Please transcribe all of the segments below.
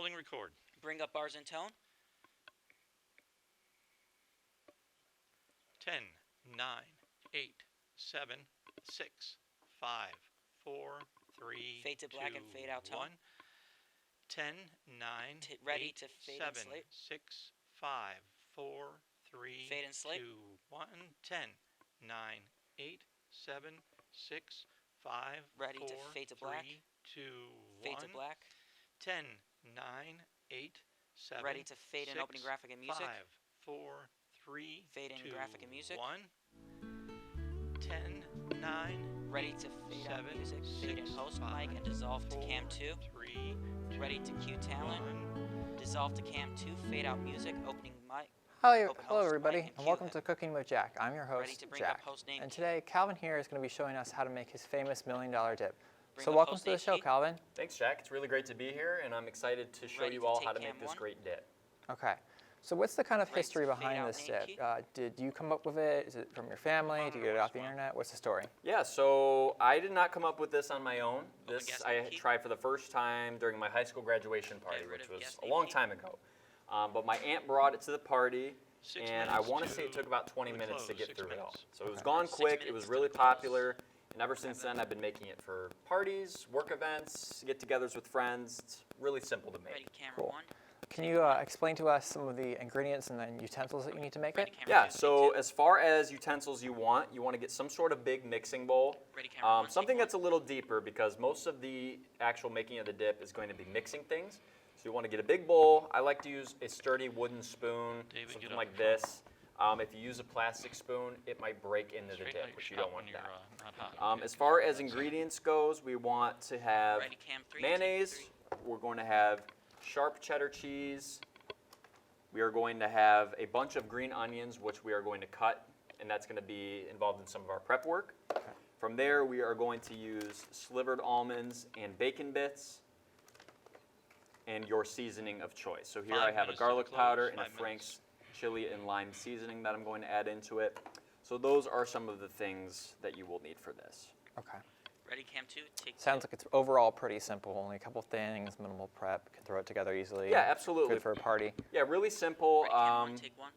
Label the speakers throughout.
Speaker 1: holding record.
Speaker 2: Bring up bars and tone.
Speaker 1: 10, 9, 8, 7, 6, 5, 4, 3,
Speaker 2: Fade to black and fade out tone.
Speaker 1: 1. 10, 9,
Speaker 2: ready
Speaker 1: 8,
Speaker 2: to fade
Speaker 1: 7,
Speaker 2: and slate.
Speaker 1: 6, 5, 4, 3,
Speaker 2: fade and slate.
Speaker 1: 2, 1. 10, 9, 8, 7, 6, 5,
Speaker 2: ready
Speaker 1: 4,
Speaker 2: to fade to black.
Speaker 1: 3, 2,
Speaker 2: fade
Speaker 1: 1.
Speaker 2: to black.
Speaker 1: 10, 9, 8, 7,
Speaker 2: ready to fade
Speaker 1: 6,
Speaker 2: in opening graphic and music.
Speaker 1: 5, 4, 3,
Speaker 2: fade in
Speaker 1: 2,
Speaker 2: graphic and music.
Speaker 1: 1. 10, 9,
Speaker 2: ready to fade
Speaker 1: 7,
Speaker 2: out music.
Speaker 1: 6,
Speaker 2: Fade in host
Speaker 1: 5,
Speaker 2: mic and dissolve to
Speaker 1: 4,
Speaker 2: cam 2.
Speaker 1: 3,
Speaker 2: ready to cue talent.
Speaker 1: 1.
Speaker 2: Dissolve to cam 2. Fade out music. Opening mic.
Speaker 3: Hello everybody, and welcome to Cooking with Jack. I'm your
Speaker 2: Ready
Speaker 3: host,
Speaker 2: to bring up
Speaker 3: Jack.
Speaker 2: host name
Speaker 3: And
Speaker 2: key.
Speaker 3: today, Calvin here is going to be showing us how to make his famous $1 million dip.
Speaker 2: Bring
Speaker 3: So
Speaker 2: up
Speaker 3: welcome
Speaker 2: host
Speaker 3: to the
Speaker 2: name
Speaker 3: show,
Speaker 2: key.
Speaker 3: Calvin.
Speaker 4: Thanks, Jack. It's really great to be here, and I'm excited to show
Speaker 2: Ready
Speaker 4: you
Speaker 2: to
Speaker 4: all
Speaker 2: take
Speaker 4: how to
Speaker 2: cam
Speaker 4: make this
Speaker 2: 1.
Speaker 4: great dip.
Speaker 3: Okay. So what's the kind of
Speaker 2: Ready
Speaker 3: history
Speaker 2: to fade
Speaker 3: behind
Speaker 2: out
Speaker 3: this
Speaker 2: name
Speaker 3: dip?
Speaker 2: key.
Speaker 3: Did you come up with it? Is it from your family? Did you get it off the internet? What's the story?
Speaker 4: Yeah, so I did not come up with this on my own. This
Speaker 2: guest
Speaker 4: I
Speaker 2: name key.
Speaker 4: tried for the first time during my high school graduation party,
Speaker 2: rid
Speaker 4: which
Speaker 2: of
Speaker 4: was
Speaker 2: guest
Speaker 4: a
Speaker 2: name
Speaker 4: long
Speaker 2: key.
Speaker 4: time ago. But my aunt brought it to the party,
Speaker 1: 6
Speaker 4: and I
Speaker 1: minutes
Speaker 4: want to
Speaker 1: to
Speaker 4: say it took about 20
Speaker 1: the
Speaker 4: minutes to
Speaker 1: close,
Speaker 4: get
Speaker 1: 6
Speaker 4: through it all.
Speaker 1: minutes.
Speaker 4: So it was
Speaker 3: Okay.
Speaker 4: gone
Speaker 2: 6
Speaker 4: quick, it
Speaker 2: minutes
Speaker 4: was
Speaker 2: to
Speaker 4: really
Speaker 2: the close.
Speaker 4: popular, and ever since then I've been making it for parties, work events, get-togethers with friends. It's really simple to
Speaker 2: Ready
Speaker 4: make.
Speaker 2: camera
Speaker 3: Cool.
Speaker 2: 1.
Speaker 3: Can you explain to us some of the ingredients and then utensils that you need to make
Speaker 2: Ready
Speaker 3: it?
Speaker 2: camera
Speaker 4: Yeah,
Speaker 2: 2.
Speaker 4: so as far as utensils you want to get some sort of big mixing bowl.
Speaker 2: Ready camera 1.
Speaker 4: Something that's a little deeper because most of the actual making of the dip is going to be mixing things. So you want to get a big bowl. I like to use a sturdy wooden spoon,
Speaker 1: David, get
Speaker 4: something
Speaker 1: up
Speaker 4: like
Speaker 1: in front.
Speaker 4: this. If you use a plastic spoon, it might break into the
Speaker 1: Straighten out
Speaker 4: dip,
Speaker 1: your
Speaker 4: which you
Speaker 1: shot
Speaker 4: don't want
Speaker 1: when you're
Speaker 4: that.
Speaker 1: not hot.
Speaker 4: As far as ingredients goes, we want to have
Speaker 2: Ready cam 3.
Speaker 4: mayonnaise.
Speaker 2: Take 3.
Speaker 4: We're going to have sharp cheddar cheese. We are going to have a bunch of green onions, which we are going to cut, and that's going to be involved in some of our prep work. From there, we are going to use slivered almonds and bacon bits and your seasoning of choice. So here
Speaker 1: 5
Speaker 4: I have a
Speaker 1: minutes to
Speaker 4: garlic
Speaker 1: close,
Speaker 4: powder and a
Speaker 1: 5 minutes.
Speaker 4: Frank's chili and lime seasoning that I'm going to add into it. So those are some of the things that you will need for this.
Speaker 3: Okay.
Speaker 2: Ready cam 2. Take
Speaker 3: Sounds
Speaker 2: 2.
Speaker 3: like it's overall pretty simple. Only a couple things, minimal prep. Can throw it together easily.
Speaker 4: Yeah, absolutely.
Speaker 3: Good for a party.
Speaker 4: Yeah, really simple.
Speaker 2: Ready cam 1. Take 1.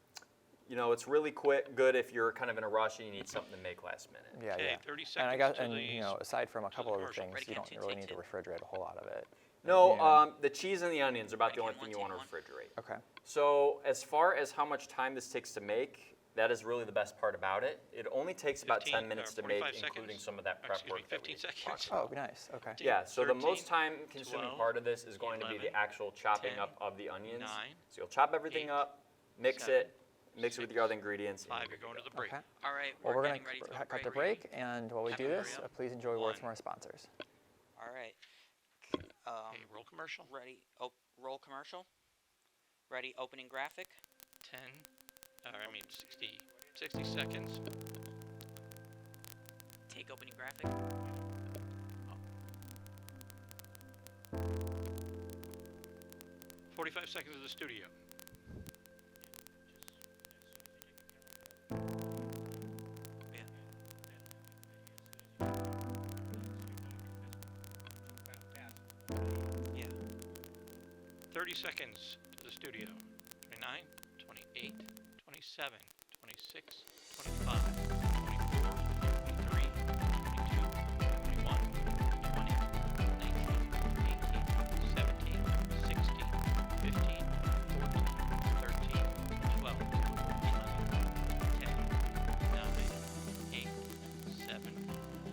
Speaker 4: You know, it's really good if you're kind of in a rush and you need something to make last minute.
Speaker 3: Yeah,
Speaker 1: Okay,
Speaker 3: yeah.
Speaker 1: 30 seconds
Speaker 3: And I got,
Speaker 1: to
Speaker 3: and
Speaker 1: the
Speaker 3: you know, aside from a couple other
Speaker 1: commercial.
Speaker 3: things,
Speaker 2: Ready,
Speaker 3: you
Speaker 2: cam
Speaker 3: don't
Speaker 2: 2,
Speaker 3: really
Speaker 2: take
Speaker 3: need to
Speaker 2: 2.
Speaker 3: refrigerate a whole lot of it.
Speaker 4: No,
Speaker 3: Yeah.
Speaker 4: the cheese and the onions are about the
Speaker 2: Ready,
Speaker 4: only
Speaker 2: cam
Speaker 4: thing
Speaker 2: one,
Speaker 4: you want to
Speaker 2: take
Speaker 4: refrigerate.
Speaker 3: Okay.
Speaker 4: So as far as how much time this takes to make, that is really the best part about it. It only takes about
Speaker 1: 15
Speaker 4: 10 minutes
Speaker 1: or
Speaker 4: to make,
Speaker 1: 45
Speaker 4: including
Speaker 1: seconds.
Speaker 4: some of that prep
Speaker 1: Excuse me,
Speaker 4: work. that
Speaker 1: 15
Speaker 4: we
Speaker 1: seconds.
Speaker 4: talked about.
Speaker 3: Oh, nice. Okay.
Speaker 4: Yeah, so the
Speaker 1: 13,
Speaker 4: most time-consuming
Speaker 1: 12,
Speaker 4: part of this is going to be
Speaker 1: 11,
Speaker 4: the actual chopping
Speaker 1: 10,
Speaker 4: up of the onions.
Speaker 1: 9,
Speaker 4: So you'll chop everything
Speaker 1: 8,
Speaker 4: up, mix
Speaker 1: 7,
Speaker 4: it, mix it with your other ingredients. and
Speaker 1: 5,
Speaker 4: you're
Speaker 1: you're going
Speaker 4: good
Speaker 1: to
Speaker 4: go.
Speaker 1: the break.
Speaker 3: Okay.
Speaker 2: All right,
Speaker 3: Well,
Speaker 2: we're
Speaker 3: we're going
Speaker 2: getting ready
Speaker 3: to
Speaker 2: for
Speaker 3: cut
Speaker 2: a
Speaker 3: the break, and while we do
Speaker 1: Kevin,
Speaker 3: this,
Speaker 1: hurry up.
Speaker 3: please enjoy words
Speaker 1: 1.
Speaker 3: from our sponsors.
Speaker 2: All right.
Speaker 1: Okay, roll commercial.
Speaker 2: Ready. Roll commercial. Ready. Opening graphic.
Speaker 1: 10, 60 seconds.
Speaker 2: Take opening graphic.
Speaker 1: 45 seconds to the studio.
Speaker 2: Yeah.
Speaker 1: 30 seconds to the studio. 29, 28, 27, 26, 25, 24, 23, 22, 21, 20, 19, 18, 17, 16, 15, 14, 13, 12, 11, 10, 9, 8, 7.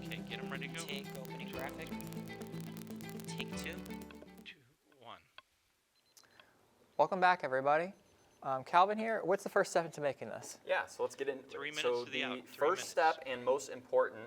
Speaker 1: Okay, get them ready to go.
Speaker 2: Take opening graphic. Take 2.
Speaker 1: 2, 1.
Speaker 3: Welcome back, everybody. Calvin here. What's the first step into making this?
Speaker 4: Yeah, so let's get into
Speaker 1: 3
Speaker 4: it.
Speaker 1: minutes
Speaker 4: So
Speaker 1: to the
Speaker 4: the
Speaker 1: out, 3
Speaker 4: first
Speaker 1: minutes.
Speaker 4: step and most important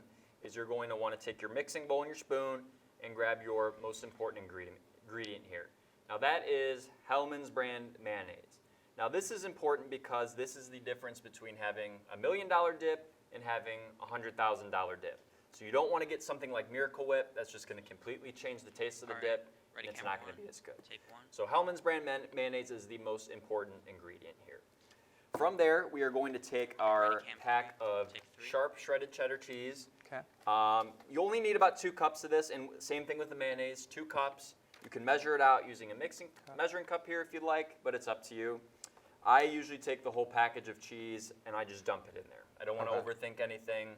Speaker 4: is you're going to want to take your mixing bowl and your spoon and grab your most important ingredient here. Now that is Hellmann's brand mayonnaise. Now this is important because this is the difference between having a $1 million dip and having a $100,000 dip. So you don't want to get something like Miracle Whip. That's just going to completely change the taste of the
Speaker 2: All right.
Speaker 4: dip.
Speaker 2: Ready,
Speaker 4: And it's
Speaker 2: camera
Speaker 4: not going to
Speaker 2: 1.
Speaker 4: be as good.
Speaker 2: Take 1.
Speaker 4: So Hellmann's brand mayonnaise is the most important ingredient here. From there, we are going to take our
Speaker 2: Ready, cam
Speaker 4: pack
Speaker 2: 3.
Speaker 4: of
Speaker 2: Take 3.
Speaker 4: sharp shredded cheddar cheese.
Speaker 3: Okay.
Speaker 4: You only need about 2 cups of this, and same thing with the mayonnaise, 2 cups. You can measure it out using a measuring cup here if you'd like, but it's up to you. I usually take the whole package of cheese and I just dump it in there. I don't want to overthink anything.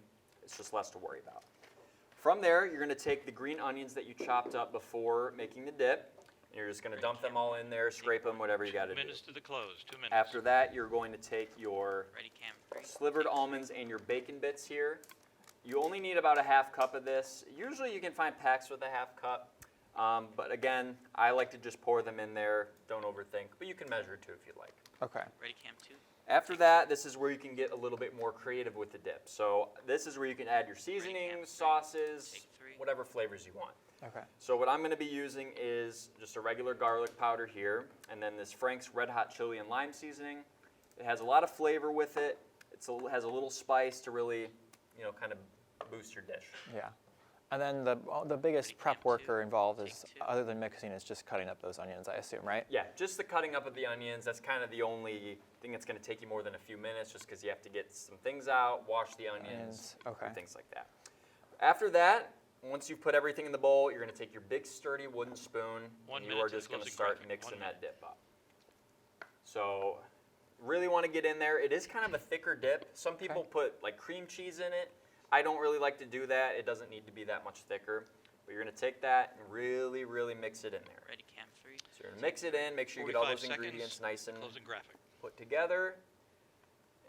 Speaker 4: It's just less to worry about. From there, you're going to take the green onions that you chopped up before making the dip, and you're just going to dump them all in there, scrape them, whatever you got to do.
Speaker 1: 2 minutes to the close. 2 minutes.
Speaker 4: After that, you're going to take your
Speaker 2: Ready, Cam? 3.
Speaker 4: slivered almonds and your bacon bits here. You only need about a half cup of this. Usually you can find packs with a half cup, but again, I like to just pour them in there. Don't overthink, but you can measure it too if you'd like.
Speaker 3: Okay.
Speaker 2: Ready, Cam? 2.
Speaker 4: After that, this is where you can get a little bit more creative with the dip. So this is where you can add your seasonings, sauces,
Speaker 2: Take 3.
Speaker 4: whatever flavors you want.
Speaker 3: Okay.
Speaker 4: So what I'm going to be using is just a regular garlic powder here, and then this Frank's Red Hot Chili and Lime seasoning. It has a lot of flavor with it. It has a little spice to really, kind of boost your dish.
Speaker 3: Yeah. And then the biggest prep
Speaker 2: Cam, 2.
Speaker 3: worker involved is,
Speaker 2: Take 2.
Speaker 3: other than mixing, is just cutting up those onions, I assume, right?
Speaker 4: Yeah, just the cutting up of the onions. That's kind of the only thing that's going to take you more than a few minutes, just because you have to get some things out, wash the onions,
Speaker 3: Okay.
Speaker 4: and things like that. After that, once you've put everything in the bowl, you're going to take your big sturdy wooden spoon,
Speaker 1: 1
Speaker 4: and you
Speaker 1: minute
Speaker 4: are
Speaker 1: to
Speaker 4: just going to
Speaker 1: closing
Speaker 4: start
Speaker 1: graphic.
Speaker 4: mixing
Speaker 1: 1
Speaker 4: that
Speaker 1: minute.
Speaker 4: dip up. So really want to get in there. It is kind of a thicker dip. Some people put like cream cheese in it. I don't really like to do that. It doesn't need to be that much thicker. But you're going to take that and really, really mix it in there.
Speaker 2: Ready, Cam? 3.
Speaker 4: So you're going to mix it in, make sure you get all
Speaker 1: 45
Speaker 4: those ingredients
Speaker 1: seconds,
Speaker 4: nice and
Speaker 1: Closing graphic.
Speaker 4: put together.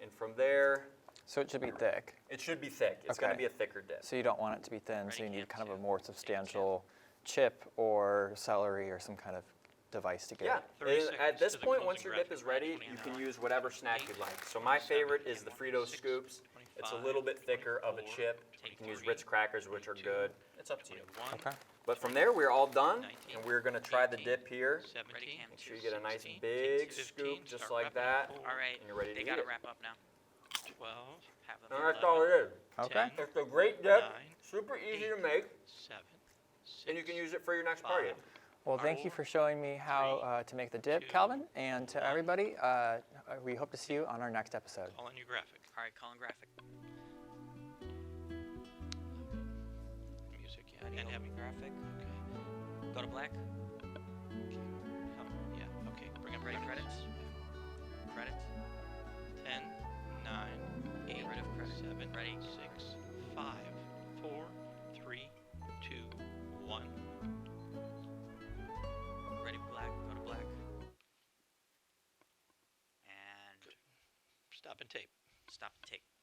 Speaker 4: And from there,
Speaker 3: So it should be thick.
Speaker 4: it should be thick. It's going to
Speaker 3: Okay.
Speaker 4: be a thicker dip.
Speaker 3: So you don't want it to be thin, so
Speaker 2: Ready,
Speaker 3: you need
Speaker 2: Cam?
Speaker 3: kind of a
Speaker 2: 2.
Speaker 3: more substantial chip or celery or some kind of device to get
Speaker 4: Yeah,
Speaker 3: it.
Speaker 1: 30
Speaker 4: and
Speaker 1: seconds
Speaker 4: at this
Speaker 1: to the
Speaker 4: point, once
Speaker 1: closing
Speaker 4: your dip
Speaker 1: graphic.
Speaker 4: is ready,
Speaker 2: 20
Speaker 4: you
Speaker 2: an
Speaker 4: can
Speaker 2: hour.
Speaker 4: use whatever snack you like. So my favorite is the Frito
Speaker 1: 26,
Speaker 4: Scoops. It's a
Speaker 1: 25,
Speaker 4: little bit thicker of a chip. You can use Ritz crackers, which are good. It's up to you.
Speaker 1: 21,
Speaker 3: Okay.
Speaker 4: But from there, we're all done,
Speaker 1: 19,
Speaker 4: and we're going to try the dip here.
Speaker 1: 17,
Speaker 2: Ready, Cam?
Speaker 4: Make sure you get a nice
Speaker 1: 16,
Speaker 4: big
Speaker 1: 15,
Speaker 4: scoop just
Speaker 1: start
Speaker 4: like
Speaker 1: wrapping.
Speaker 4: that.
Speaker 1: 4,
Speaker 2: All right.
Speaker 4: And you're ready to
Speaker 2: They
Speaker 4: eat
Speaker 2: got to
Speaker 4: it.
Speaker 2: wrap up now.
Speaker 1: 12,
Speaker 2: Have them.
Speaker 4: And that's all it is.
Speaker 3: Okay.
Speaker 1: 10,
Speaker 4: It's a great dip,
Speaker 1: 9,
Speaker 4: super easy to make,
Speaker 1: 7, 6,
Speaker 4: and you can use it for your next party.
Speaker 1: 5,
Speaker 3: Well, thank you for showing me how to make the dip,
Speaker 1: 2,
Speaker 3: Calvin. And to everybody, we hope to see you on our next episode.
Speaker 1: Call on your graphic.
Speaker 2: All right, calling graphic.
Speaker 1: Music, yeah.
Speaker 2: Ready,
Speaker 1: And have
Speaker 2: open graphic.
Speaker 1: Okay.
Speaker 2: Go to black.
Speaker 1: Yeah, okay. Bring up
Speaker 2: Ready,
Speaker 1: credits.
Speaker 2: credits. Credits.
Speaker 1: 10, 9, 8,
Speaker 2: Get rid of credit.
Speaker 1: 7,
Speaker 2: Ready.
Speaker 1: 6, 5, 4, 3, 2, 1.
Speaker 2: Ready, black. Go to black. And
Speaker 1: Stop and tape.
Speaker 2: stop the tape.